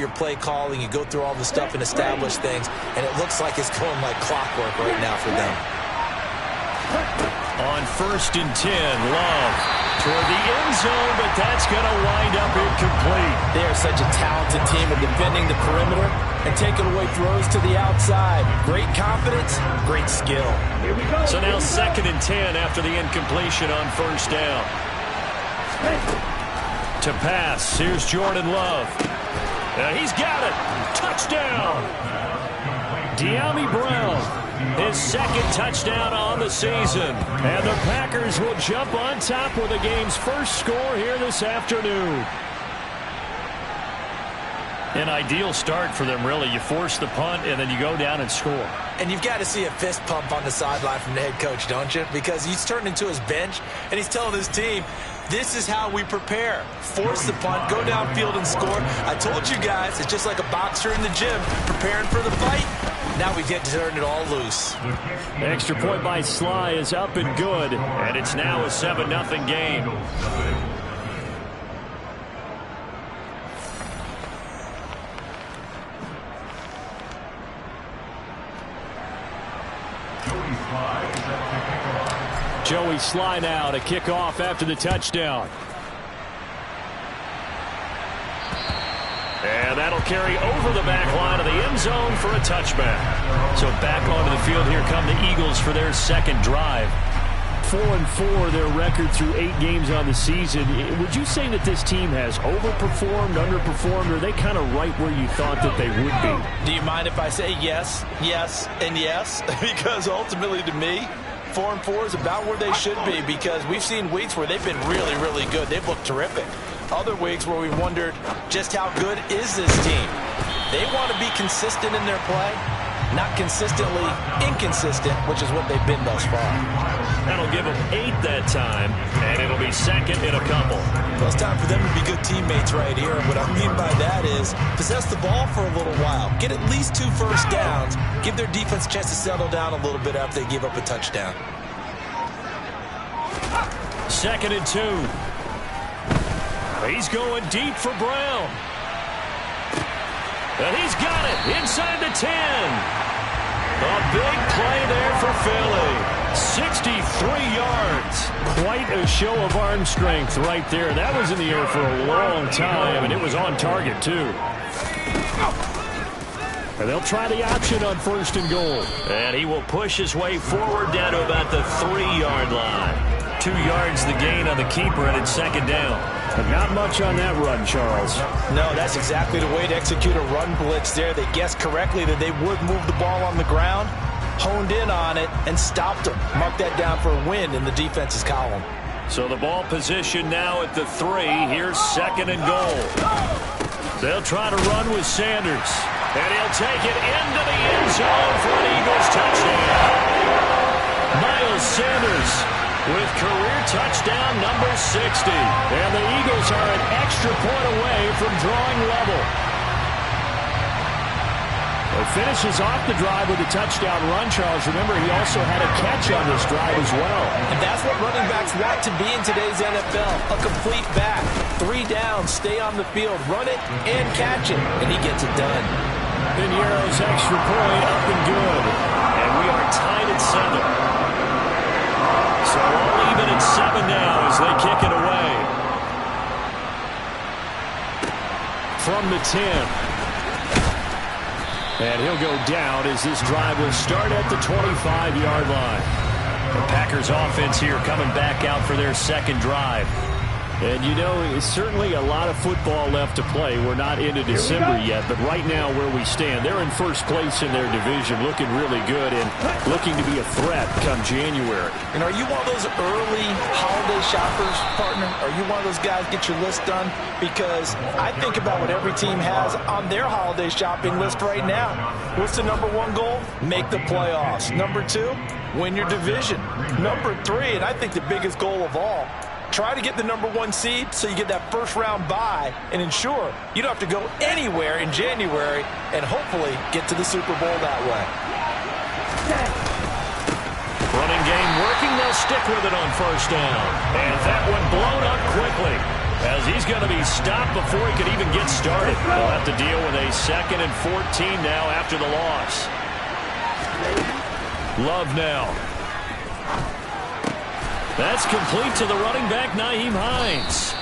your play calling, you go through all the stuff and establish things, and it looks like it's going like clockwork right now for them. On 1st and 10, Love toward the end zone, but that's going to wind up incomplete. They are such a talented team at defending the perimeter and taking away throws to the outside. Great confidence, great skill. So now 2nd and 10 after the incompletion on 1st down. To pass, here's Jordan Love. He's got it. Touchdown. Dyami Brown, his 2nd touchdown on the season. And the Packers will jump on top with the game's first score here this afternoon. An ideal start for them, really. You force the punt, and then you go down and score. And you've got to see a fist pump on the sideline from the head coach, don't you? Because he's turned into his bench, and he's telling his team, this is how we prepare. Force the punt, go downfield and score. I told you guys, it's just like a boxer in the gym preparing for the fight. Now we get to turn it all loose. The extra point by Sly is up and good, and it's now a 7-0 game. Joey Sly now to kick off after the touchdown. And that'll carry over the back line of the end zone for a touchback. So back onto the field here come the Eagles for their 2nd drive. 4-4 their record through 8 games on the season. Would you say that this team has overperformed, underperformed, or are they kind of right where you thought that they would be? Do you mind if I say yes, yes, and yes? Because ultimately to me, 4-4 is about where they should be, because we've seen weeks where they've been really, really good. They've looked terrific. Other weeks where we wondered just how good is this team. They want to be consistent in their play, not consistently inconsistent, which is what they've been thus far. That'll give them 8 that time, and it'll be 2nd in a couple. Well, it's time for them to be good teammates right here. What I mean by that is possess the ball for a little while. Get at least 2 first downs. Give their defense a chance to settle down a little bit after they give up a touchdown. 2nd and 2. He's going deep for Brown. And he's got it inside the 10. A big play there for Philly. 63 yards. Quite a show of arm strength right there. That was in the air for a long time, and it was on target, too. And they'll try the option on 1st and goal. And he will push his way forward down to about the 3-yard line. 2 yards the gain on the keeper, and it's 2nd down. But not much on that run, Charles. No, that's exactly the way to execute a run blitz there. They guessed correctly that they would move the ball on the ground, honed in on it, and stopped them. Mark that down for a win in the defense's column. So the ball position now at the 3. Here's 2nd and goal. They'll try to run with Sanders. And he'll take it into the end zone for an Eagles touchdown. Miles Sanders with career touchdown number 60. And the Eagles are an extra point away from drawing level. It finishes off the drive with a touchdown run, Charles. Remember, he also had a catch on this drive as well. And that's what running backs want to be in today's NFL. A complete back. 3 downs, stay on the field, run it, and catch it. And he gets it done. Piñeiro's extra point up and good. And we are tied at 7. So all even at 7 now as they kick it away. From the 10. And he'll go down as this drive will start at the 25-yard line. The Packers offense here coming back out for their 2nd drive. And, you know, it's certainly a lot of football left to play. We're not into December yet, but right now where we stand, they're in first place in their division, looking really good and looking to be a threat come January. And are you one of those early holiday shoppers, partner? Are you one of those guys get your list done? Because I think about what every team has on their holiday shopping list right now. What's the number 1 goal? Make the playoffs. Number 2, win your division. Number 3, and I think the biggest goal of all, try to get the number 1 seed so you get that first-round bye and ensure you don't have to go anywhere in January and hopefully get to the Super Bowl that way. Running game working. They'll stick with it on 1st down. And that one blown up quickly. As he's going to be stopped before he could even get started. They'll have to deal with a 2nd and 14 now after the loss. Love now. That's complete to the running back, Nyheim Hines.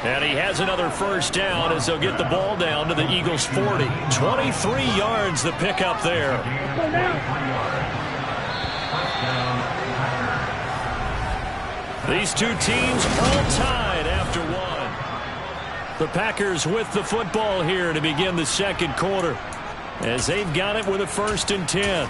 And he has another first down as they'll get the ball down to the Eagles' 40. 23 yards the pickup there. These two teams all tied after one. The Packers with the football here to begin the second quarter as they've got it with a 1st and 10.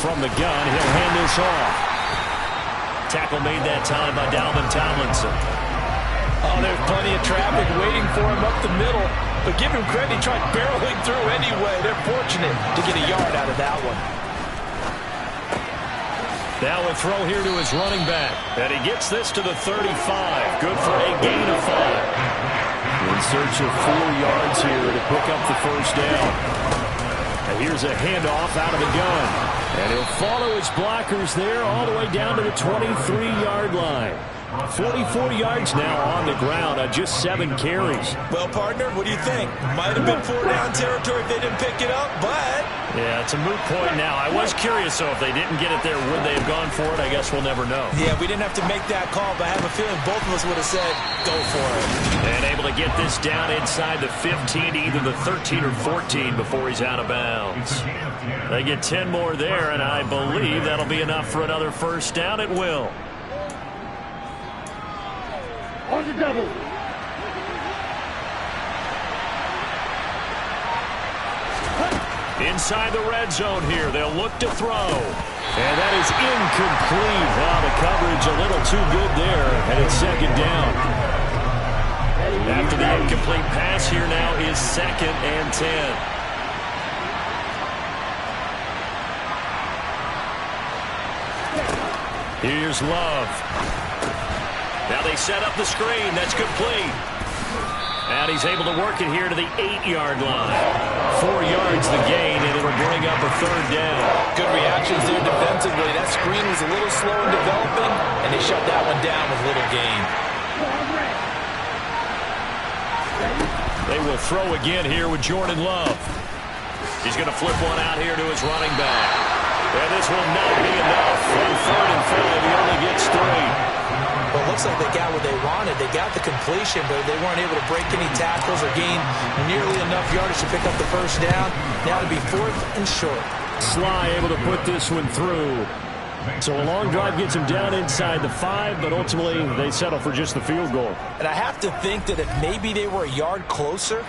From the gun, he'll hand this off. Tackle made that time by Dalvin Tomlinson. Oh, there's plenty of traffic waiting for him up the middle. But give him credit, he tried barreling through anyway. They're fortunate to get a yard out of that one. Now a throw here to his running back. And he gets this to the 35. Good for a gain of 5. In search of 4 yards here to pick up the first down. And here's a handoff out of the gun. And he'll follow his blockers there all the way down to the 23-yard line. 44 yards now on the ground on just 7 carries. Well, partner, what do you think? Might have been 4-down territory if they didn't pick it up, but... Yeah, it's a moot point now. I was curious, though, if they didn't get it there, would they have gone for it? I guess we'll never know. Yeah, we didn't have to make that call, but I have a feeling both of us would have said, go for it. And able to get this down inside the 15, either the 13 or 14 before he's out of bounds. They get 10 more there, and I believe that'll be enough for another first down. It will. On the double. Inside the red zone here, they'll look to throw. And that is incomplete. Wow, the coverage a little too good there, and it's 2nd down. After the incomplete pass here now is 2nd and 10. Here's Love. Now they set up the screen. That's complete. And he's able to work it here to the 8-yard line. 4 yards the gain, and it'll bring up a 3rd down. Good reactions there defensively. That screen was a little slow in developing, and they shut that one down with little gain. They will throw again here with Jordan Love. He's going to flip one out here to his running back. And this will not be enough. On 3rd and 5, he only gets 3. Well, it looks like they got what they wanted. They got the completion, but they weren't able to break any tackles or gain nearly enough yardage to pick up the first down. Now to be 4th and short. Sly able to put this one through. So a long drive gets him down inside the 5, but ultimately they settle for just the field goal. And I have to think that if maybe they were a yard closer,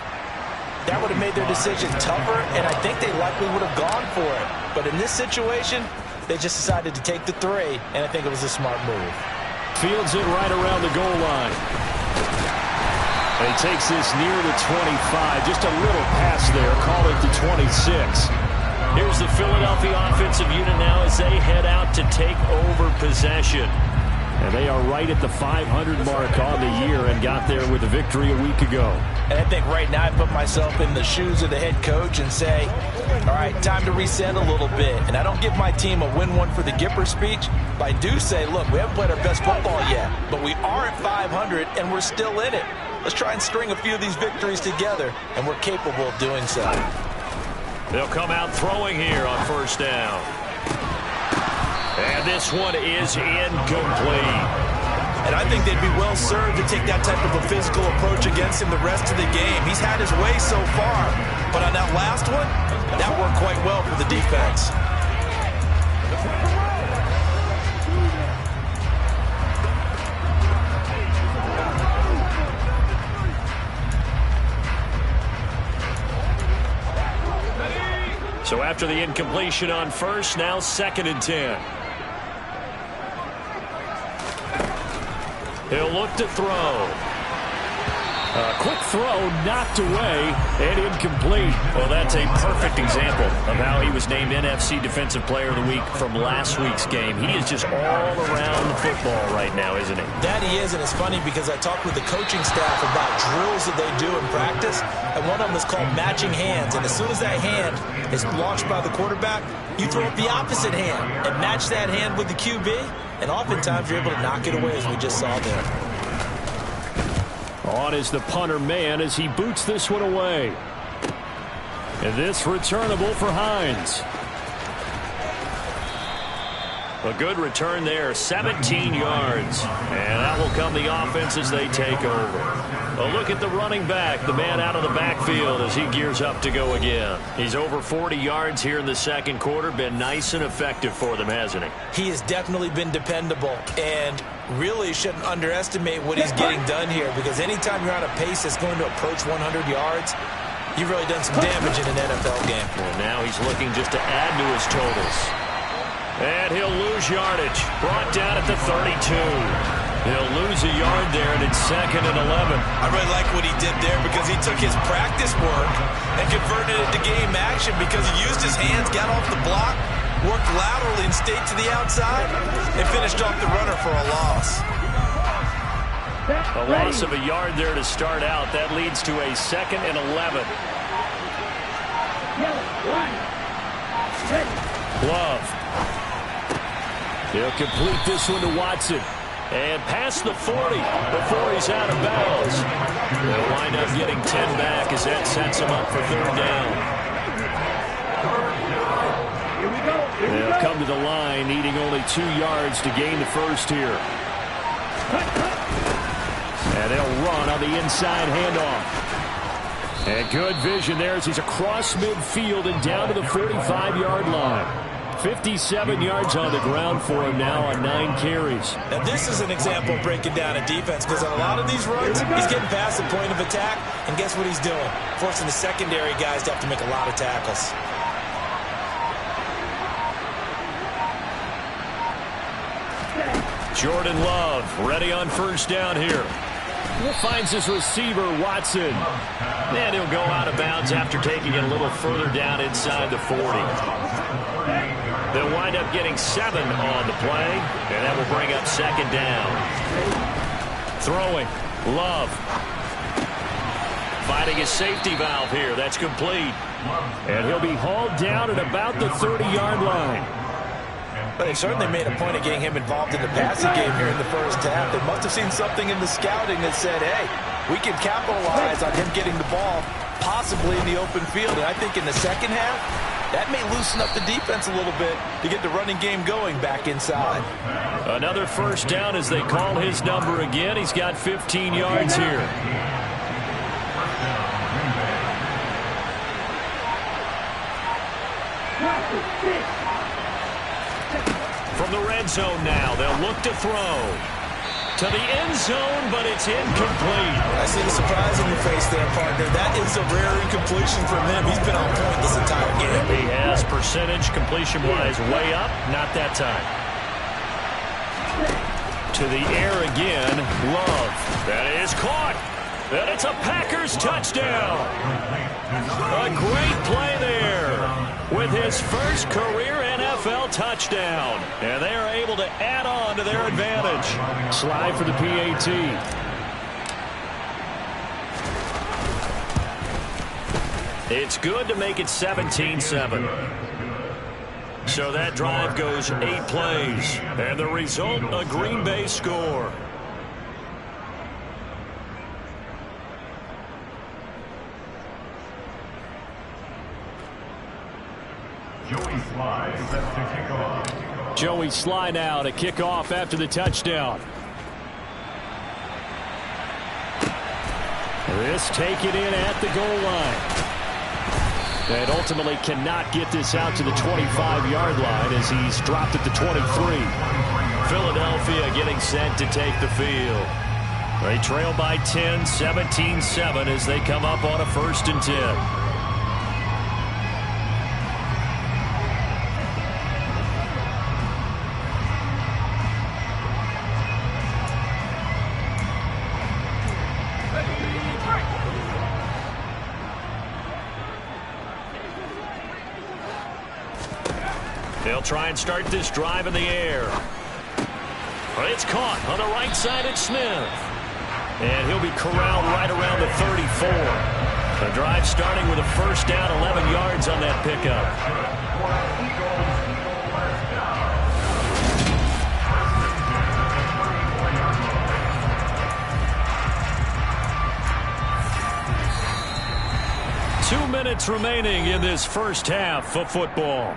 that would have made their decision tougher, and I think they likely would have gone for it. But in this situation, they just decided to take the 3, and I think it was a smart move. Fields it right around the goal line. And he takes this near the 25. Just a little pass there. Call it the 26. Here's the Philadelphia offensive unit now as they head out to take over possession. And they are right at the 500 mark on the year and got there with a victory a week ago. And I think right now I put myself in the shoes of the head coach and say, all right, time to reset a little bit. And I don't give my team a win one for the Gipper speech, but I do say, look, we haven't played our best football yet, but we are at 500 and we're still in it. Let's try and string a few of these victories together, and we're capable of doing so. They'll come out throwing here on 1st down. And this one is incomplete. And I think they'd be well served to take that type of a physical approach against him the rest of the game. He's had his way so far, but on that last one, that worked quite well for the defense. So after the incompletion on 1st, now 2nd and 10. He'll look to throw. A quick throw knocked away and incomplete. Well, that's a perfect example of how he was named NFC Defensive Player of the Week from last week's game. He is just all around the football right now, isn't he? That he is, and it's funny because I talked with the coaching staff about drills that they do in practice, and one of them is called matching hands. And as soon as that hand is launched by the quarterback, you throw up the opposite hand and match that hand with the QB, and oftentimes you're able to knock it away, as we just saw there. On is the punter man as he boots this one away. And this returnable for Hines. A good return there, 17 yards. And that will come the offense as they take over. A look at the running back, the man out of the backfield as he gears up to go again. He's over 40 yards here in the second quarter. Been nice and effective for them, hasn't he? He has definitely been dependable, and really shouldn't underestimate what he's getting done here, because anytime you're on a pace that's going to approach 100 yards, you've really done some damage in an NFL game. Well, now he's looking just to add to his totals. And he'll lose yardage. Brought down at the 32. He'll lose a yard there, and it's 2nd and 11. I really like what he did there, because he took his practice work and converted it to game action, because he used his hands, got off the block, worked laterally and stayed to the outside, and finished off the runner for a loss. A loss of a yard there to start out. That leads to a 2nd and 11. Love. He'll complete this one to Watson. And past the 40 before he's out of bounds. They'll wind up getting 10 back as that sets him up for 3rd down. They'll come to the line, needing only 2 yards to gain the first here. And they'll run on the inside handoff. And good vision there as he's across midfield and down to the 45-yard line. 57 yards on the ground for him now on 9 carries. Now this is an example of breaking down a defense, because on a lot of these runs, he's getting past the point of attack, and guess what he's doing? Forcing the secondary guys to have to make a lot of tackles. Jordan Love ready on 1st down here. Finds his receiver, Watson. And he'll go out of bounds after taking it a little further down inside the 40. They'll wind up getting 7 on the play, and that will bring up 2nd down. Throwing, Love. Finding his safety valve here. That's complete. And he'll be hauled down at about the 30-yard line. But they certainly made a point of getting him involved in the passing game here in the first half. They must have seen something in the scouting that said, hey, we can capitalize on him getting the ball possibly in the open field. And I think in the second half, that may loosen up the defense a little bit to get the running game going back inside. Another 1st down as they call his number again. He's got 15 yards here. From the red zone now, they'll look to throw. To the end zone, but it's incomplete. I see the surprise in your face there, partner. That is a rare incompletion from him. He's been on point this entire game. He has percentage completion-wise way up. Not that time. To the air again. Love. That is caught. And it's a Packers touchdown. A great play there with his first career NFL touchdown. And they are able to add on to their advantage. Slide for the PAT. It's good to make it 17-7. So that drive goes 8 plays. And the result, a Green Bay score. Joey Slye set to kick off. Joey Slye now to kick off after the touchdown. This taken in at the goal line. And ultimately cannot get this out to the 25-yard line as he's dropped at the 23. Philadelphia getting set to take the field. They trail by 10, 17-7 as they come up on a 1st and 10. try and start this drive in the air. But it's caught on the right side at Smith. And he'll be corralled right around the 34. The drive starting with a first down, 11 yards on that pickup. 2 minutes remaining in this first half of football.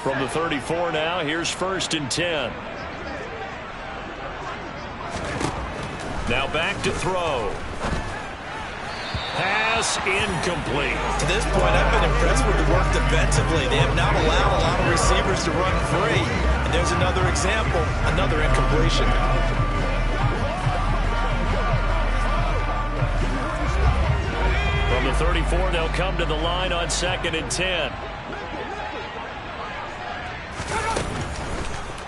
From the 34 now, here's 1st and 10. Now back to throw. Pass incomplete. To this point, I've been impressed with the work defensively. They have not allowed a lot of receivers to run free. And there's another example, another incompletion. From the 34, they'll come to the line on 2nd and 10.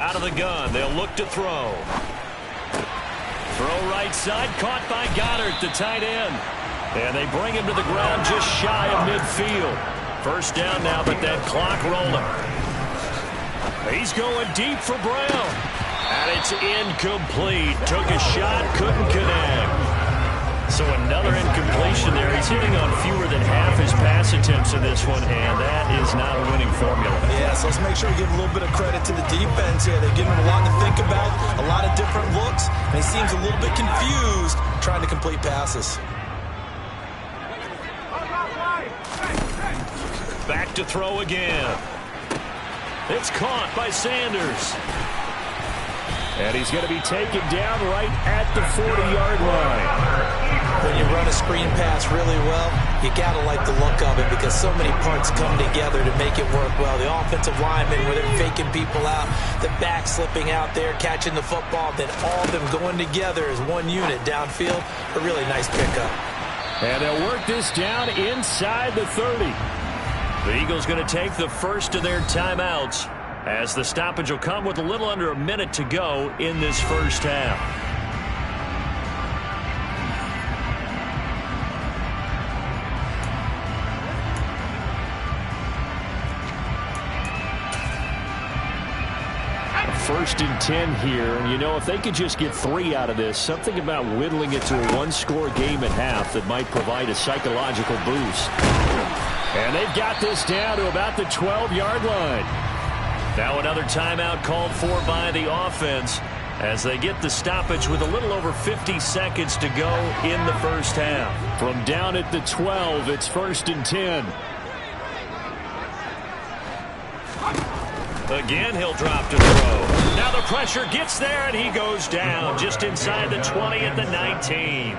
Out of the gun, they'll look to throw. Throw right side, caught by Goddard, the tight end. And they bring him to the ground just shy of midfield. First down now, but that clock rolling. He's going deep for Brown. And it's incomplete. Took a shot, couldn't connect. So another incompletion there. He's hitting on fewer than half his pass attempts in this one, and that is not a winning formula. Yeah, so let's make sure we give a little bit of credit to the defense here. They're giving him a lot to think about, a lot of different looks, and he seems a little bit confused trying to complete passes. Back to throw again. It's caught by Sanders. And he's going to be taken down right at the 40-yard line. When you run a screen pass really well, you got to like the look of it because so many parts come together to make it work well. The offensive linemen, where they're faking people out, the back slipping out there, catching the football, then all of them going together as one unit downfield. A really nice pickup. And they'll work this down inside the 30. The Eagles going to take the first of their timeouts as the stoppage will come with a little under a minute to go in this first half. First and 10 here, and you know, if they could just get 3 out of this, something about whittling it to a one-score game at half that might provide a psychological boost. And they've got this down to about the 12-yard line. Now another timeout called for by the offense as they get the stoppage with a little over 50 seconds to go in the first half. From down at the 12, it's 1st and 10. Again, he'll drop to throw. Now the pressure gets there, and he goes down just inside the 20 at the 19.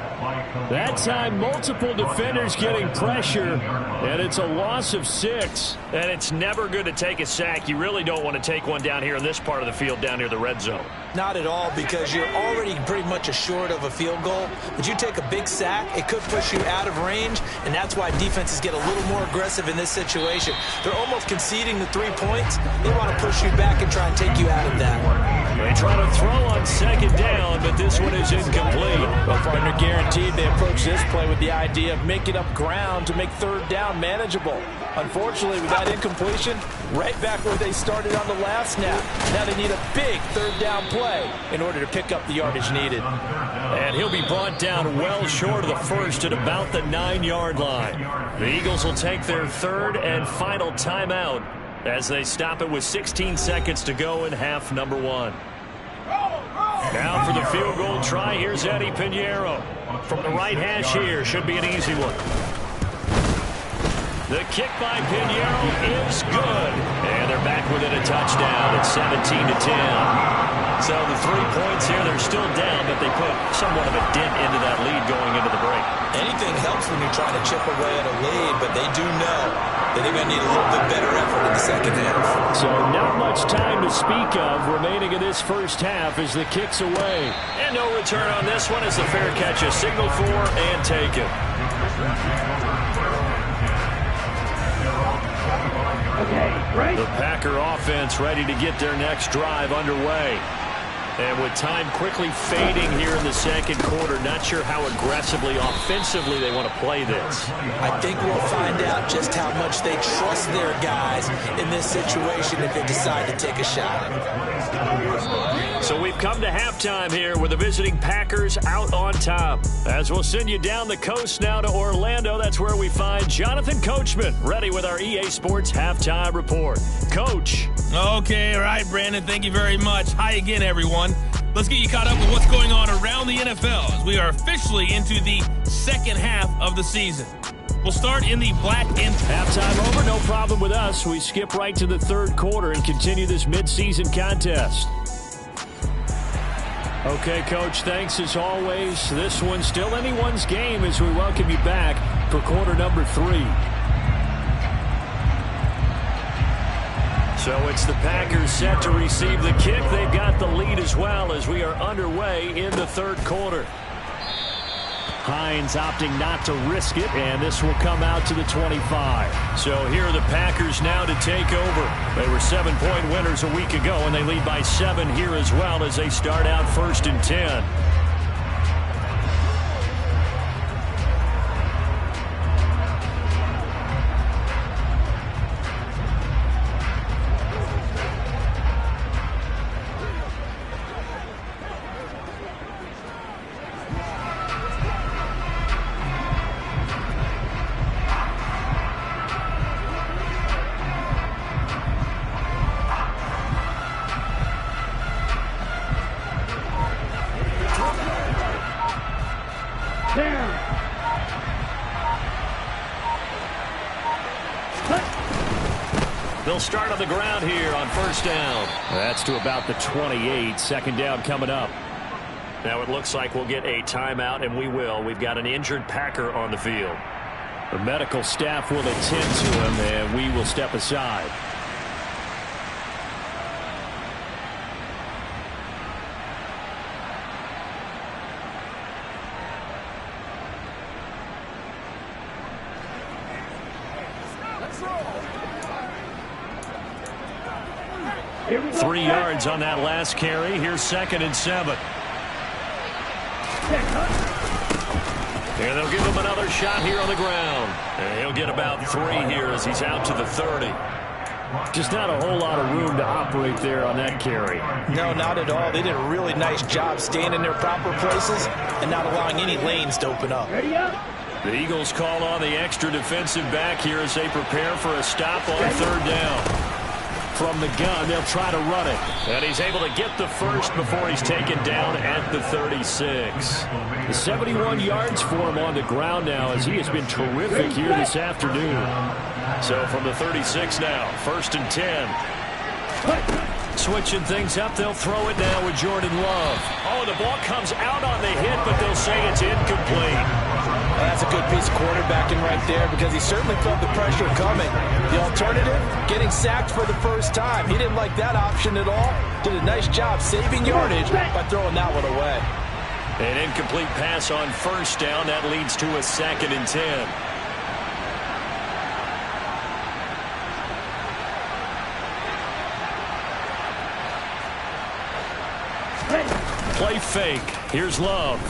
That time, multiple defenders getting pressure, and it's a loss of 6. And it's never good to take a sack. You really don't want to take one down here in this part of the field, down near the red zone. Not at all, because you're already pretty much assured of a field goal. But you take a big sack, it could push you out of range, and that's why defenses get a little more aggressive in this situation. They're almost conceding the 3 points. They want to push you back and try and take you out of that. They try to throw on 2nd down, but this one is incomplete. Well, partner, guaranteed they approach this play with the idea of making up ground to make 3rd down manageable. Unfortunately, with that incompletion, right back where they started on the last snap. Now they need a big 3rd down play in order to pick up the yardage needed. And he'll be brought down well short of the first at about the 9-yard line. The Eagles will take their 3rd and final timeout as they stop it with 16 seconds to go in half number 1. Now for the field goal try, here's Eddie Pinheiro. From the right hash here, should be an easy one. The kick by Pinheiro is good. And they're back within a touchdown at 17-10. So the 3 points here, they're still down, but they put somewhat of a dent into that lead going into the break. Anything helps when you're trying to chip away at a lead, but they do know that they're going to need a little bit better effort in the second half. So not much time to speak of remaining in this first half as the kick's away. And no return on this one as the fair catch is signaled for and taken. Okay, right. The Packer offense ready to get their next drive underway. And with time quickly fading here in the second quarter, not sure how aggressively, offensively they want to play this. I think we'll find out just how much they trust their guys in this situation if they decide to take a shot. So we've come to halftime here with the visiting Packers out on top. As we'll send you down the coast now to Orlando, that's where we find Jonathan Coachman, ready with our EA Sports halftime report. Coach. Okay, all right, Brandon, thank you very much. Hi again, everyone. Let's get you caught up with what's going on around the NFL as we are officially into the second half of the season. We'll start in the black and... Halftime over, no problem with us. We skip right to the third quarter and continue this midseason contest. Okay, Coach, thanks as always. This one's still anyone's game as we welcome you back for quarter number 3. So it's the Packers set to receive the kick. They've got the lead as well as we are underway in the third quarter. Hines opting not to risk it, and this will come out to the 25. So here are the Packers now to take over. They were 7-point winners a week ago, and they lead by 7 here as well as they start out 1st and 10. They'll start on the ground here on 1st down. That's to about the 28. 2nd down coming up. Now it looks like we'll get a timeout, and we will. We've got an injured Packer on the field. The medical staff will attend to him, and we will step aside. Let's roll. 3 yards on that last carry. Here's 2nd and 7. And they'll give him another shot here on the ground. And he'll get about 3 here as he's out to the 30. Just not a whole lot of room to operate there on that carry. No, not at all. They did a really nice job staying in their proper places and not allowing any lanes to open up. The Eagles call on the extra defensive back here as they prepare for a stop on 3rd down. From the gun, they'll try to run it. And he's able to get the first before he's taken down at the 36. 71 yards for him on the ground now as he has been terrific here this afternoon. So from the 36 now, 1st and 10. Switching things up, they'll throw it now with Jordan Love. Oh, the ball comes out on the hit, but they'll say it's incomplete. Well, that's a good piece of quarterbacking right there because he certainly felt the pressure coming. The alternative, getting sacked for the first time. He didn't like that option at all. Did a nice job saving yardage by throwing that one away. An incomplete pass on 1st down. That leads to a 2nd and 10. Play fake. Here's Love.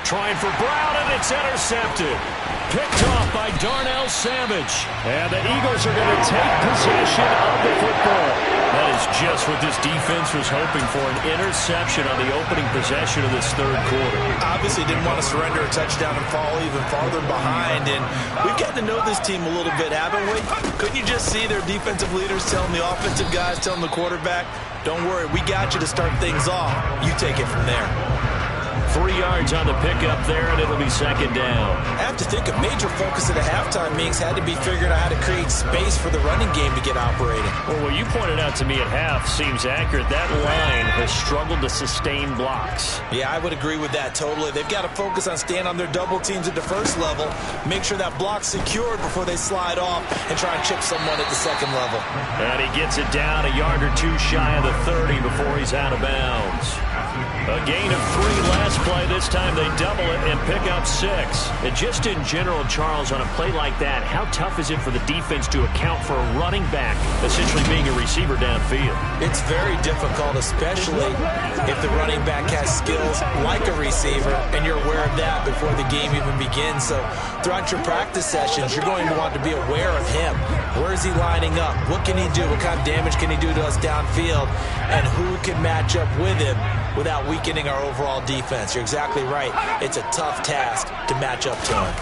Trying for Brown, and it's intercepted. Picked off by Darnell Savage. And the Eagles are going to take possession of the football. That is just what this defense was hoping for, an interception on the opening possession of this third quarter. Obviously didn't want to surrender a touchdown and fall even farther behind. And we've gotten to know this team a little bit, haven't we? Couldn't you just see their defensive leaders telling the offensive guys, telling the quarterback, don't worry, we got you to start things off. You take it from there. 3 yards on the pickup there, and it'll be 2nd down. I have to think a major focus of the halftime meetings had to be figuring out how to create space for the running game to get operating. Well, what you pointed out to me at half seems accurate. That line has struggled to sustain blocks. Yeah, I would agree with that totally. They've got to focus on staying on their double teams at the first level, make sure that block's secured before they slide off and try and chip someone at the second level. And he gets it down a yard or two shy of the 30 before he's out of bounds. A gain of 3 last play. This time they double it and pick up 6. And just in general, Charles, on a play like that, how tough is it for the defense to account for a running back essentially being a receiver downfield? It's very difficult, especially if the running back has skills like a receiver, and you're aware of that before the game even begins. So throughout your practice sessions, you're going to want to be aware of him. Where is he lining up? What can he do? What kind of damage can he do to us downfield? And who can match up with him without weakening our overall defense? You're exactly right. It's a tough task to match up to him.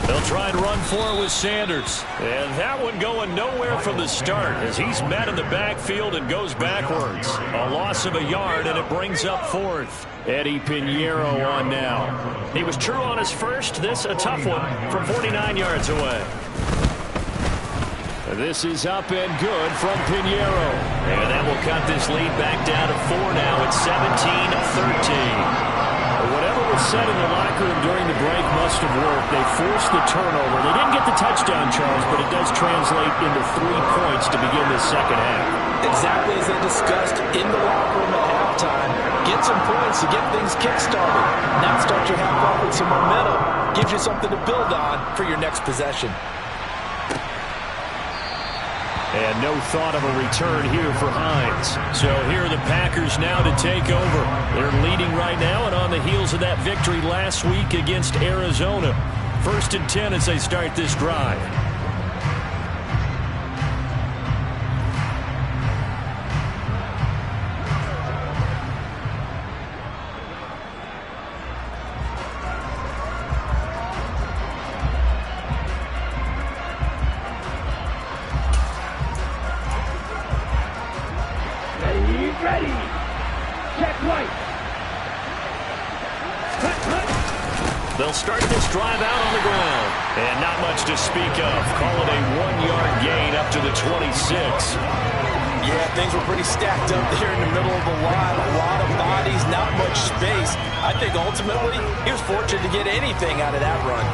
They'll try and run for it with Sanders. And that one going nowhere from the start as he's met in the backfield and goes backwards. A loss of a yard, and it brings up 4th. Eddie Pinheiro on now. He was true on his first. This a tough one from 49 yards away. This is up and good from Pinheiro. And that will cut this lead back down to 4 now. It's 17-13. Whatever was said in the locker room during the break must have worked. They forced the turnover. They didn't get the touchdown, Charles, but it does translate into 3 points to begin this second half. Exactly as they discussed in the locker room at halftime. Get some points to get things kick-started. Now start your half off with some momentum. Gives you something to build on for your next possession. And no thought of a return here for Hines. So here are the Packers now to take over. They're leading right now and on the heels of that victory last week against Arizona. 1st and 10 as they start this drive. Ready. Check right. They'll start this drive out on the ground. And not much to speak of. Call it a 1-yard gain up to the 26. Yeah, things were pretty stacked up there in the middle of the line. A lot of bodies, not much space. I think ultimately he was fortunate to get anything out of that run.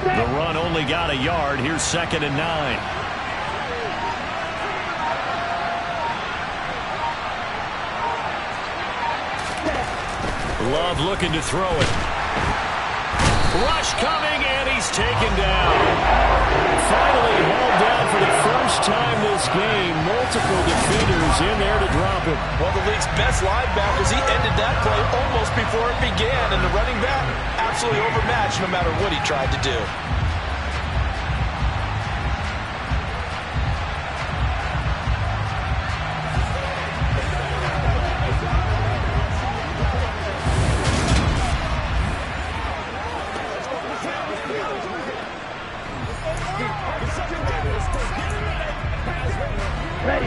The run only got a yard. Here's 2nd and 9. Love looking to throw it. Rush coming, and he's taken down. Finally hauled down for the first time this game. Multiple defenders in there to drop him. Well, the league's best linebackers, he ended that play almost before it began, and the running back absolutely overmatched no matter what he tried to do.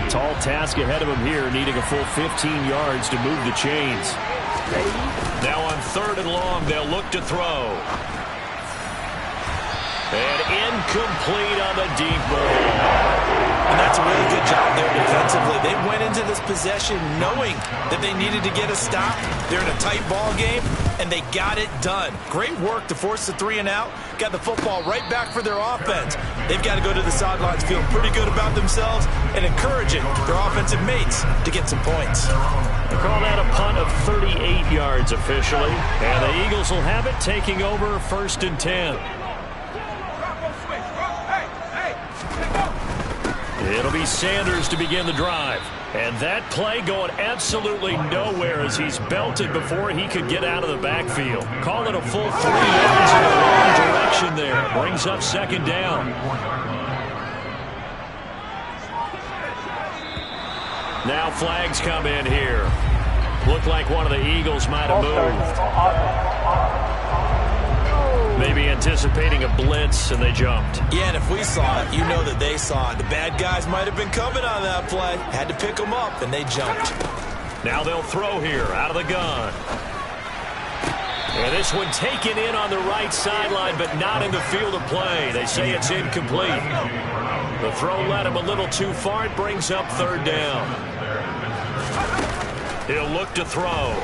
Tall task ahead of him here, needing a full 15 yards to move the chains. Now on 3rd and long, they'll look to throw. And incomplete on the deep ball. And that's a really good job there defensively. They went into this possession knowing that they needed to get a stop. They're in a tight ball game, and they got it done. Great work to force the 3 and out. Got the football right back for their offense. They've got to go to the sidelines feeling pretty good about themselves and encouraging their offensive mates to get some points. They call that a punt of 38 yards officially. And the Eagles will have it, taking over 1st and 10. It'll be Sanders to begin the drive. And that play going absolutely nowhere as he's belted before he could get out of the backfield. Call it a full 3 yards in the wrong direction there. Brings up 2nd down. Now flags come in here. Looked like one of the Eagles might have moved. Maybe anticipating a blitz, and they jumped. Yeah, and if we saw it, you know that they saw it. The bad guys might have been coming on that play. Had to pick them up, and they jumped. Now they'll throw here out of the gun. And this one taken in on the right sideline, but not in the field of play. They say it's incomplete. The throw led him a little too far. It brings up 3rd down. He'll look to throw.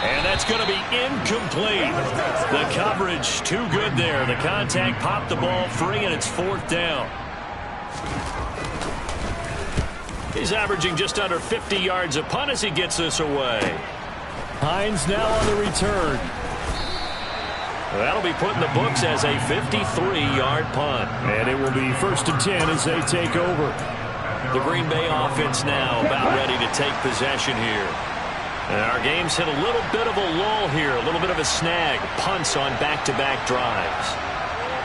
And that's going to be incomplete. The coverage too good there. The contact popped the ball free, and it's 4th down. He's averaging just under 50 yards a punt as he gets this away. Hines now on the return. That'll be put in the books as a 53-yard punt. And it will be 1st and 10 as they take over. The Green Bay offense now about ready to take possession here. And our game's hit a little bit of a lull here, a little bit of a snag. Punts on back-to-back drives.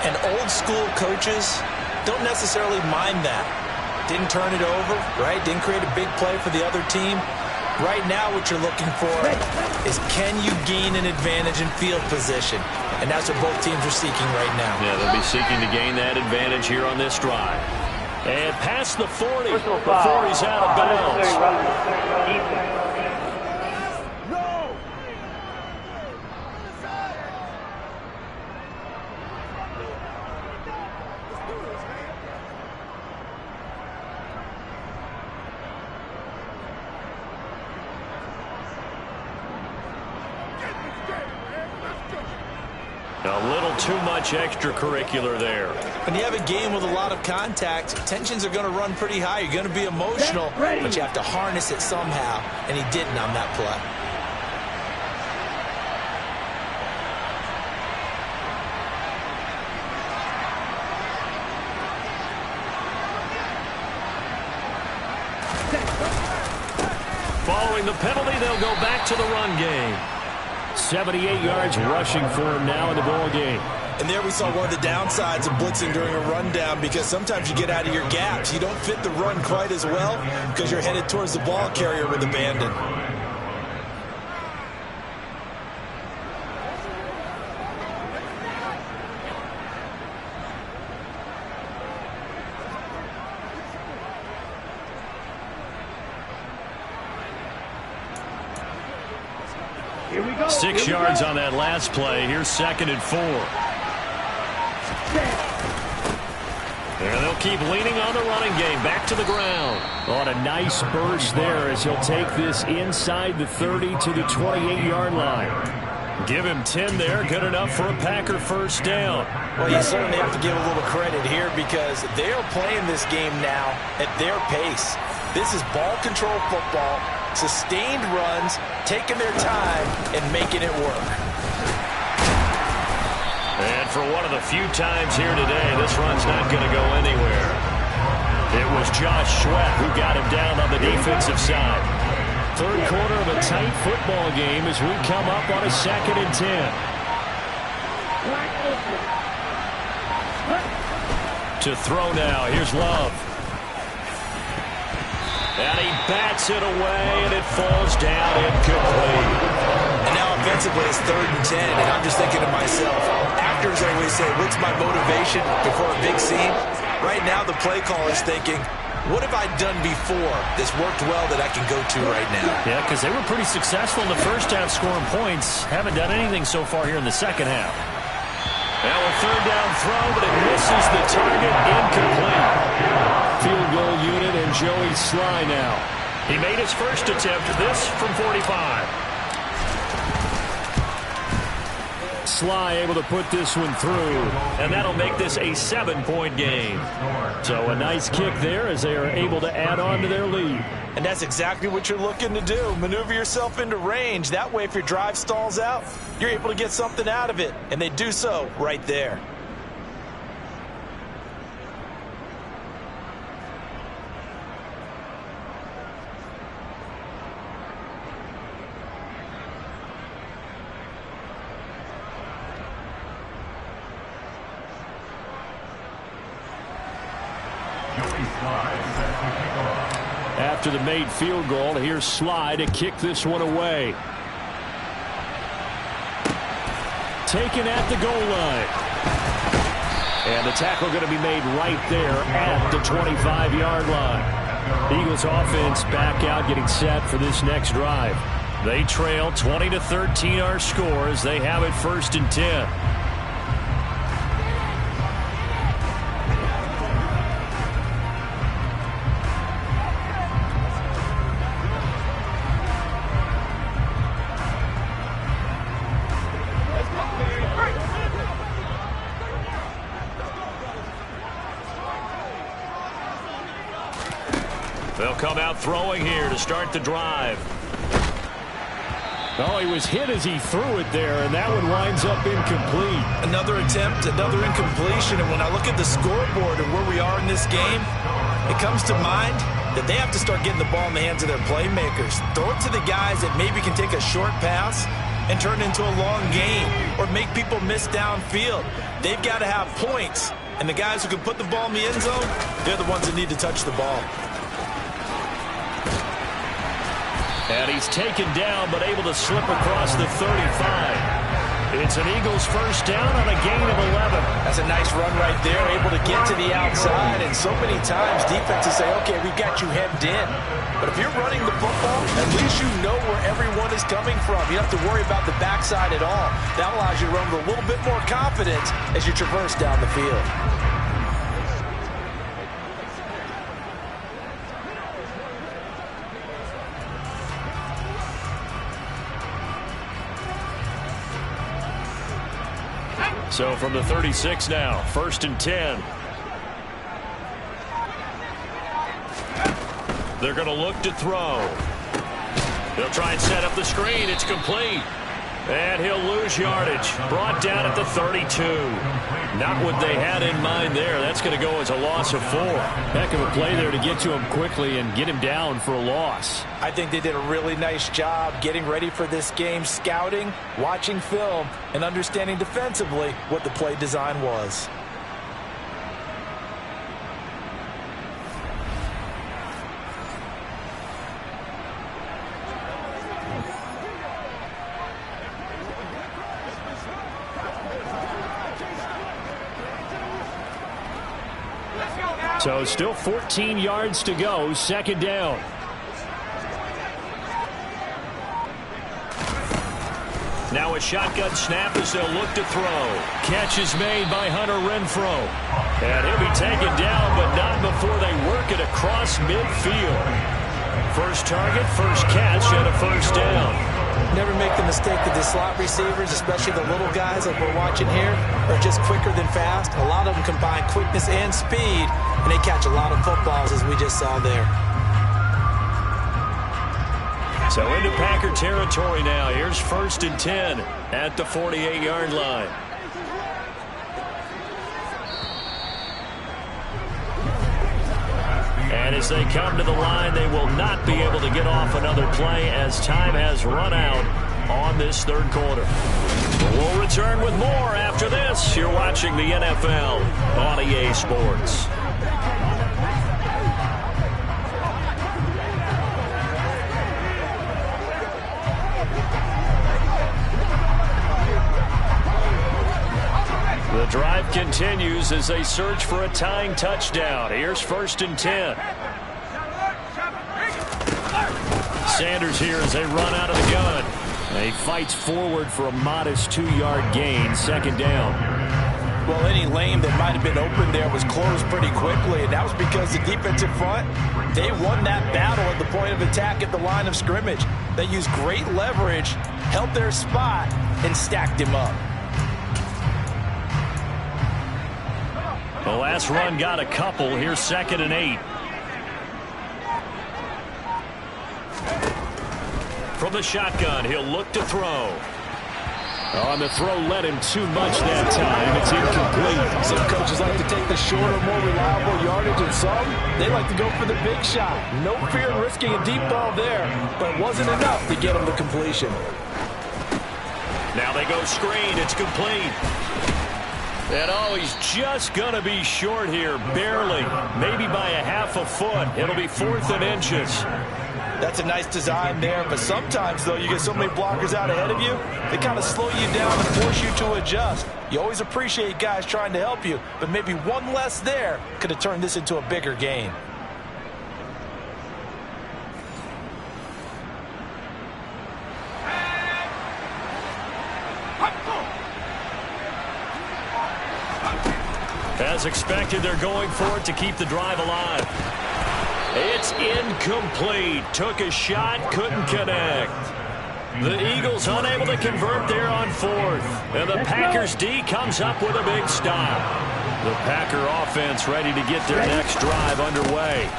And old-school coaches don't necessarily mind that. Didn't turn it over, right? Didn't create a big play for the other team. Right now what you're looking for is can you gain an advantage in field position? And that's what both teams are seeking right now. Yeah, they'll be seeking to gain that advantage here on this drive. And past the 40 before he's out of bounds. A little too much extracurricular there. When you have a game with a lot of contact, tensions are going to run pretty high. You're going to be emotional, but you have to harness it somehow, and he didn't on that play. Following the penalty, they'll go back to the run game. 78 yards rushing for him now in the ball game. And there we saw one of the downsides of blitzing during a rundown, because sometimes you get out of your gaps. You don't fit the run quite as well because you're headed towards the ball carrier with abandon. Here we go. 6 yards on that last play. Here's 2nd and 4. And they'll keep leaning on the running game. Back to the ground. On a nice burst there as he'll take this inside the 30 to the 28-yard line. Give him 10 there. Good enough for a Packer first down. Well, you certainly have to give a little credit here because they are playing this game now at their pace. This is ball control football, sustained runs, taking their time, and making it work. And for one of the few times here today, this run's not going to go anywhere. It was Josh Sweat who got him down on the defensive side. Third quarter of a tight football game as we come up on a 2nd and 10. To throw now, here's Love. And he bats it away, and it falls down incomplete. And now offensively it's 3rd and 10, and I'm just thinking to myself, actors always say, what's my motivation before a big scene? Right now the play caller is thinking, what have I done before that's worked well that I can go to right now? Yeah, because they were pretty successful in the first half scoring points. Haven't done anything so far here in the second half. Now a 3rd down throw, but it misses the target, incomplete. Field goal unit and Joey Sly now. He made his first attempt, this from 45. Sly able to put this one through, and that'll make this a 7-point game. So a nice kick there as they are able to add on to their lead. And that's exactly what you're looking to do. Maneuver yourself into range. That way if your drive stalls out, you're able to get something out of it. And they do so right there. After the made field goal, here's Sly to kick this one away. Taken at the goal line. And the tackle going to be made right there at the 25-yard line. Eagles offense back out, getting set for this next drive. They trail 20-13 our score as they have it 1st and 10. They'll come out throwing here to start the drive. Oh, he was hit as he threw it there, and that one winds up incomplete. Another attempt, another incompletion, and when I look at the scoreboard and where we are in this game, it comes to mind that they have to start getting the ball in the hands of their playmakers. Throw it to the guys that maybe can take a short pass and turn it into a long game or make people miss downfield. They've got to have points, and the guys who can put the ball in the end zone, they're the ones that need to touch the ball. And he's taken down, but able to slip across the 35. It's an Eagles first down on a gain of 11. That's a nice run right there, able to get to the outside. And so many times defenses say, okay, we've got you hemmed in. But if you're running the football, at least you know where everyone is coming from. You don't have to worry about the backside at all. That allows you to run with a little bit more confidence as you traverse down the field. So from the 36 now, 1st and 10. They're going to look to throw. They'll try and set up the screen. It's complete. And he'll lose yardage. Brought down at the 32. Not what they had in mind there. That's going to go as a loss of 4. Heck of a play there to get to him quickly and get him down for a loss. I think they did a really nice job getting ready for this game, scouting, watching film, and understanding defensively what the play design was. So still 14 yards to go, 2nd down. Now a shotgun snap as they'll look to throw. Catch is made by Hunter Renfrow. And he'll be taken down, but not before they work it across midfield. First target, first catch, and a first down. Never make the mistake that the slot receivers, especially the little guys like we're watching here, are just quicker than fast. A lot of them combine quickness and speed, and they catch a lot of footballs, as we just saw there. So into Packer territory now. Here's 1st and 10 at the 48-yard line. And as they come to the line, they will not be able to get off another play as time has run out on this 3rd quarter. We'll return with more after this. You're watching the NFL on EA Sports. The drive continues as they search for a tying touchdown. Here's 1st and 10. Sanders here as they run out of the gun. And he fights forward for a modest 2-yard gain, 2nd down. Well, any lane that might have been open there was closed pretty quickly, and that was because the defensive front, they won that battle at the point of attack at the line of scrimmage. They used great leverage, held their spot, and stacked him up. The last run got a couple. Here's 2nd and 8. From the shotgun, he'll look to throw. On the throw led him too much that time. It's incomplete. Some coaches like to take the shorter, more reliable yardage, and some, they like to go for the big shot. No fear in risking a deep ball there, but it wasn't enough to get him to completion. Now they go screen. It's complete. And oh, he's just going to be short here, barely, maybe by a half a foot. It'll be 4th and inches. That's a nice design there, but sometimes, though, you get so many blockers out ahead of you, they kind of slow you down and force you to adjust. You always appreciate guys trying to help you, but maybe one less there could have turned this into a bigger gain. As expected, they're going for it to keep the drive alive. It's incomplete. Took a shot, couldn't connect. The Eagles unable to convert there on 4th. And the Packers D comes up with a big stop. The Packer offense ready to get their next drive underway.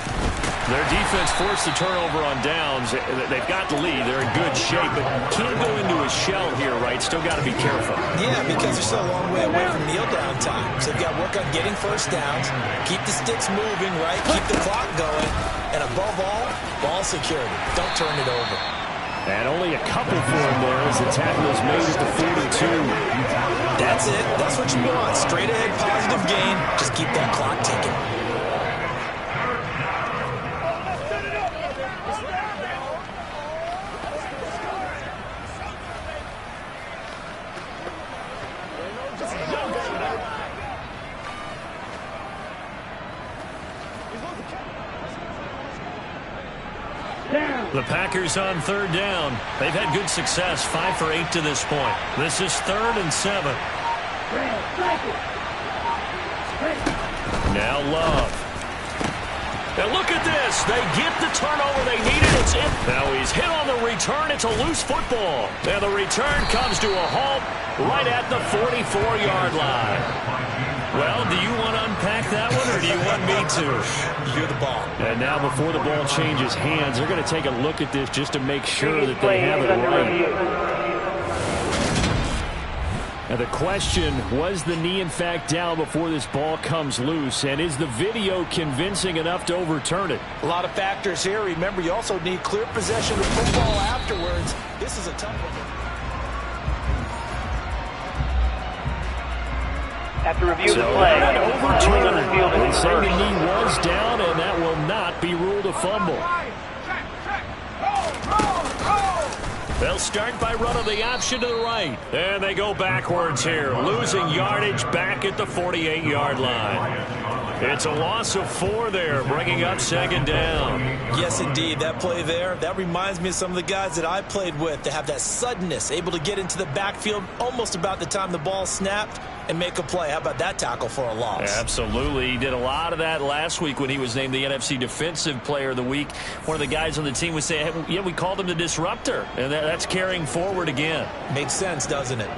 Their defense forced the turnover on downs. They've got the lead. They're in good shape, but can't go into a shell here, right? Still got to be careful. Yeah, because they're still a long way away from kneel down time. So they've got to work on getting first downs, keep the sticks moving, right? Keep the clock going. And above all, ball security. Don't turn it over. And only a couple for him there as the tackle is made at the 42. That's it. That's what you want. Straight ahead, positive gain. Just keep that clock ticking. The Packers on third down. They've had good success, 5 for 8 to this point. This is 3rd and 7. Now Love. And look at this. They get the turnover they needed. It's in. Now he's hit on the return. It's a loose football. And the return comes to a halt right at the 44-yard line. Well, do you want to unpack that one, or do you want me to? You're the ball. And now before the ball changes hands, they're going to take a look at this just to make sure that they have it right. Now the question, was the knee in fact down before this ball comes loose? And is the video convincing enough to overturn it? A lot of factors here. Remember, you also need clear possession of football afterwards. This is a tough one. After review the play, overturned. They say the knee was down, and that will not be ruled a fumble. They'll start by running the option to the right. And they go backwards here, losing yardage back at the 48-yard line. It's a loss of 4 there, bringing up 2nd down. Yes, indeed. That play there, that reminds me of some of the guys that I played with. They have that suddenness, able to get into the backfield almost about the time the ball snapped and make a play. How about that tackle for a loss? Absolutely. He did a lot of that last week when he was named the NFC Defensive Player of the Week. One of the guys on the team would say, hey, yeah, we called him the disruptor. And that's carrying forward again. Makes sense, doesn't it?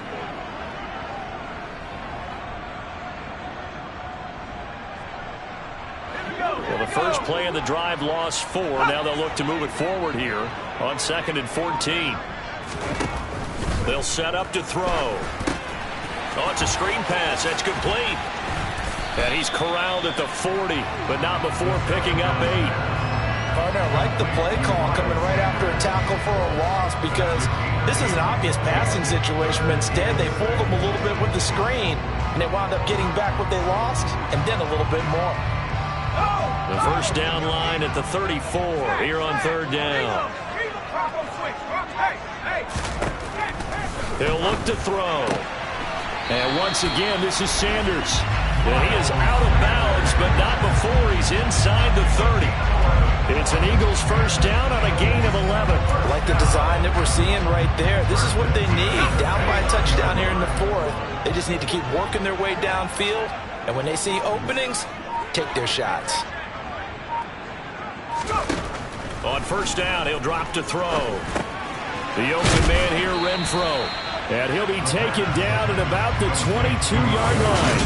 Well, the first play of the drive lost 4. Now they'll look to move it forward here on 2nd and 14. They'll set up to throw. Oh, it's a screen pass. That's complete. And he's corralled at the 40, but not before picking up 8. Partner, I like the play call coming right after a tackle for a loss because this is an obvious passing situation. But instead, they fooled them a little bit with the screen, and they wound up getting back what they lost and then a little bit more. The first down line at the 34 here on 3rd down. They'll look to throw. And once again, this is Sanders. And he is out of bounds, but not before he's inside the 30. It's an Eagles first down on a gain of 11. I like the design that we're seeing right there. This is what they need. Down by a touchdown here in the 4th. They just need to keep working their way downfield. And when they see openings, take their shots. On first down, he'll drop to throw. The open man here, Renfro. And he'll be taken down at about the 22-yard line.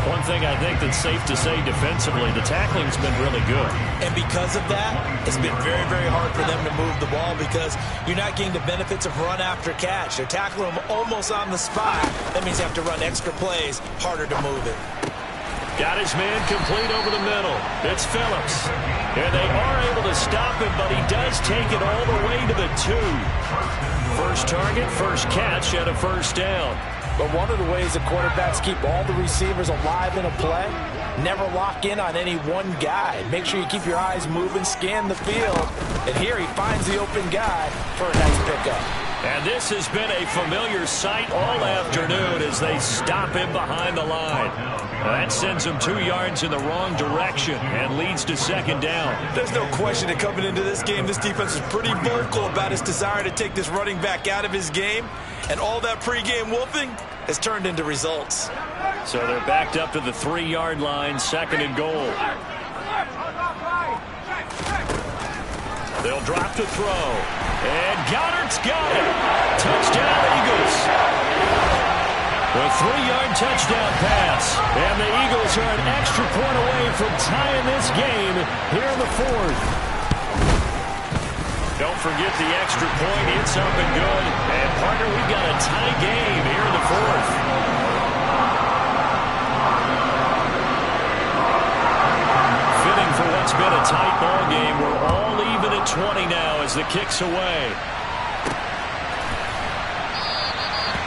One thing I think that's safe to say defensively, the tackling's been really good. And because of that, it's been very, very hard for them to move the ball because you're not getting the benefits of run after catch. They're tackling them almost on the spot. That means you have to run extra plays, harder to move it. Got his man complete over the middle. It's Phillips. And they are able to stop him, but he does take it all the way to the 2. First target, first catch, and a first down. But one of the ways the quarterbacks keep all the receivers alive in a play, never lock in on any one guy. Make sure you keep your eyes moving, scan the field. And here he finds the open guy for a nice pickup. And this has been a familiar sight all afternoon as they stop him behind the line. That sends him 2 yards in the wrong direction and leads to 2nd down. There's no question that coming into this game, this defense is pretty vocal about its desire to take this running back out of his game. And all that pregame wolfing has turned into results. So they're backed up to the 3-yard line, 2nd and goal. They'll drop to throw. And Goddard's got it. Touchdown, Eagles. With 3-yard touchdown pass. And the Eagles are an extra point away from tying this game here in the fourth. Don't forget the extra point. It's up and good. And, partner, we've got a tie game here in the fourth. Fitting for what's been a tight ball game. We're all even at 20 now as the kick's away.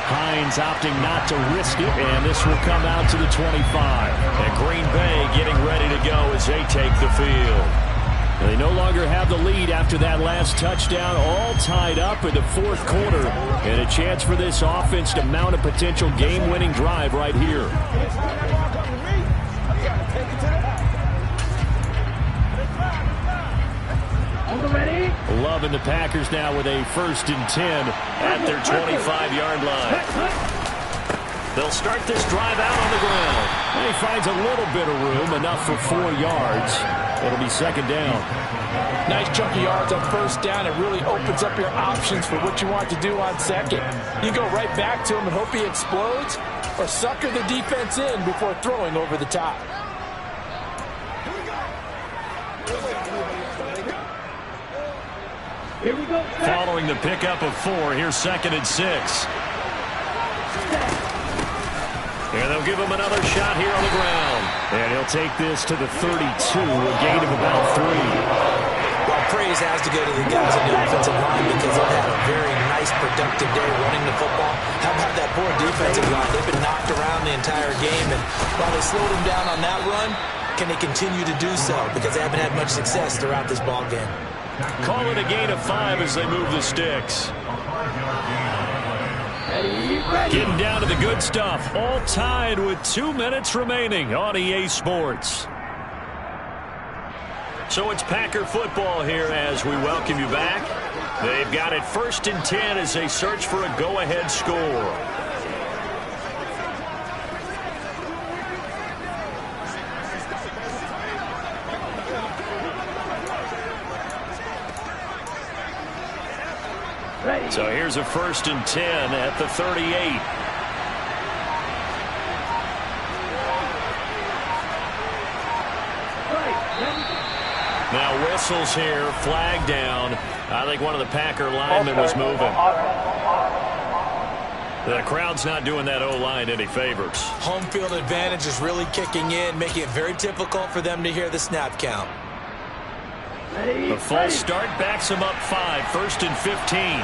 Hines opting not to risk it, and this will come out to the 25. And Green Bay getting ready to go as they take the field. They no longer have the lead after that last touchdown, all tied up in the fourth quarter, and a chance for this offense to mount a potential game-winning drive right here. Loving the Packers now with a 1st and 10 at their 25-yard line. They'll start this drive out on the ground. And he finds a little bit of room, enough for 4 yards. It'll be 2nd down. Nice chunk of yards on 1st down. It really opens up your options for what you want to do on 2nd. You go right back to him and hope he explodes, or sucker the defense in before throwing over the top. Here we go. Following the pickup of 4, here's 2nd and 6. And they'll give him another shot here on the ground. And he'll take this to the 32, a gain of about 3. Well, praise has to go to the guys in the offensive line because they've had a very nice, productive day running the football. How about that poor defensive line? They've been knocked around the entire game, and while they slowed them down on that run, can they continue to do so? Because they haven't had much success throughout this ball game. Call it a gain of 5 as they move the sticks. Getting down to the good stuff. All tied with 2 minutes remaining on EA Sports. So it's Packer football here as we welcome you back. They've got it 1st and 10 as they search for a go-ahead score. So here's a 1st and 10 at the 38. Now whistles here, flag down. I think one of the Packer linemen was moving. The crowd's not doing that O-line any favors. Home field advantage is really kicking in, making it very difficult for them to hear the snap count. The false start backs him up 5, 1st and 15.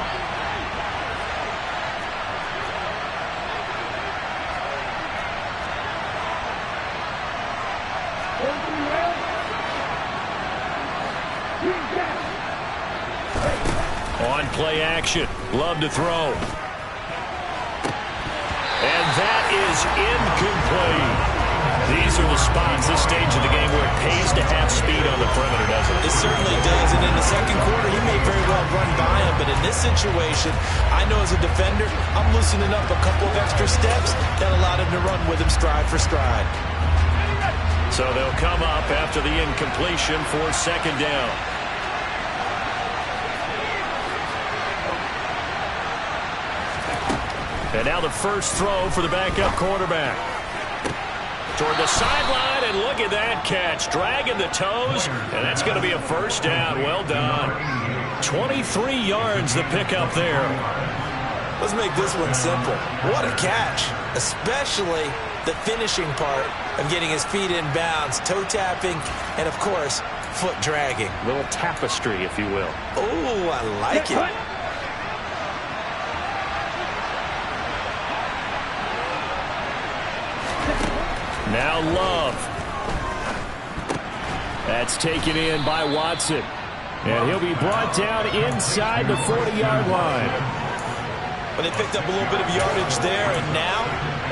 On play action, Love to throw. And that is incomplete. These are the spots, this stage of the game, where it pays to have speed on the perimeter, doesn't it? It certainly does, and in the second quarter, he may very well run by him, but in this situation, I know as a defender, I'm loosening up a couple of extra steps that allowed him to run with him stride for stride. So they'll come up after the incompletion for 2nd down. And now the first throw for the backup quarterback. Toward the sideline, and look at that catch. Dragging the toes, and that's going to be a 1st down. Well done. 23 yards the pickup there. Let's make this one simple. What a catch, especially the finishing part of getting his feet in bounds, toe tapping, and, of course, foot dragging. A little tapestry, if you will. Oh, I like it. Now Love. That's taken in by Watson. And he'll be brought down inside the 40-yard line. But they picked up a little bit of yardage there, and now,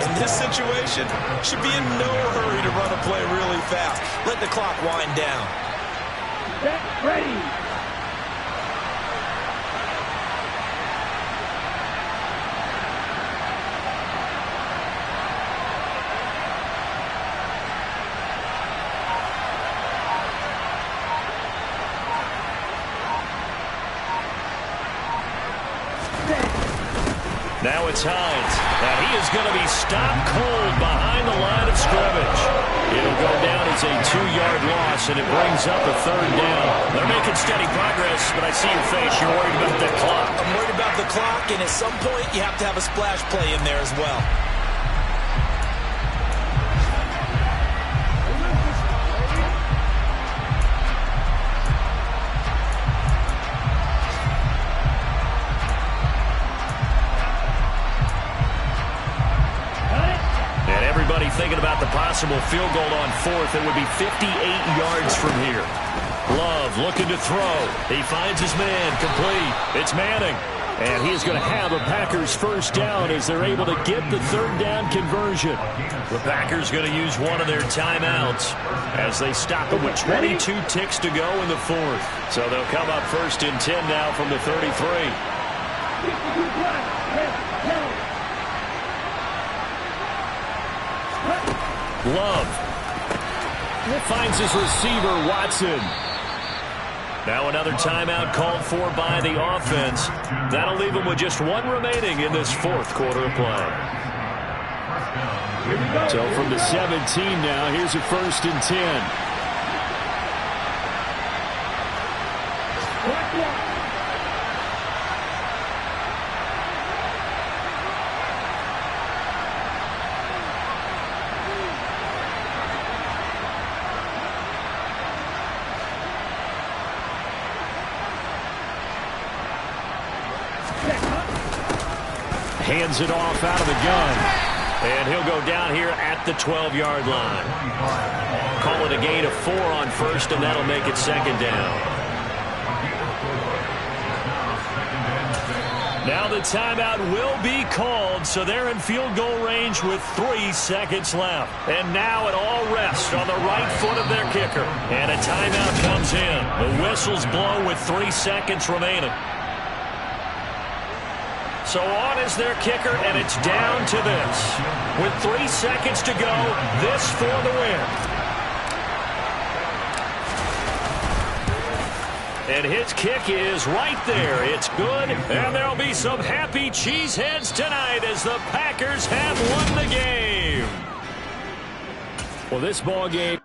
in this situation, should be in no hurry to run a play really fast. Let the clock wind down. Get ready. Now it's Hines, and he is going to be stopped cold behind the line of scrimmage. It'll go down as a 2-yard loss, and it brings up a 3rd down. They're making steady progress, but I see your face. You're worried about the clock. I'm worried about the clock, and at some point, you have to have a splash play in there as well. Thinking about the possible field goal on 4th. It would be 58 yards from here. Love looking to throw. He finds his man. Complete. It's Manning. And he is going to have a Packers 1st down as they're able to get the 3rd down conversion. The Packers going to use one of their timeouts as they stop it with 22 ticks to go in the 4th. So they'll come up 1st and 10 now from the 33. Love finds his receiver, Watson. Now another timeout called for by the offense. That'll leave them with just 1 remaining in this 4th quarter of play. So from the 17 now, here's a 1st and 10. Hands it off out of the gun. And he'll go down here at the 12-yard line. Call it a gain of 4 on 1st, and that'll make it 2nd down. Now the timeout will be called, so they're in field goal range with 3 seconds left. And now it all rests on the right foot of their kicker. And a timeout comes in. The whistles blow with 3 seconds remaining. So on is their kicker, and it's down to this. With 3 seconds to go, this for the win. And his kick is right there. It's good, and there'll be some happy cheeseheads tonight as the Packers have won the game. Well, this ball game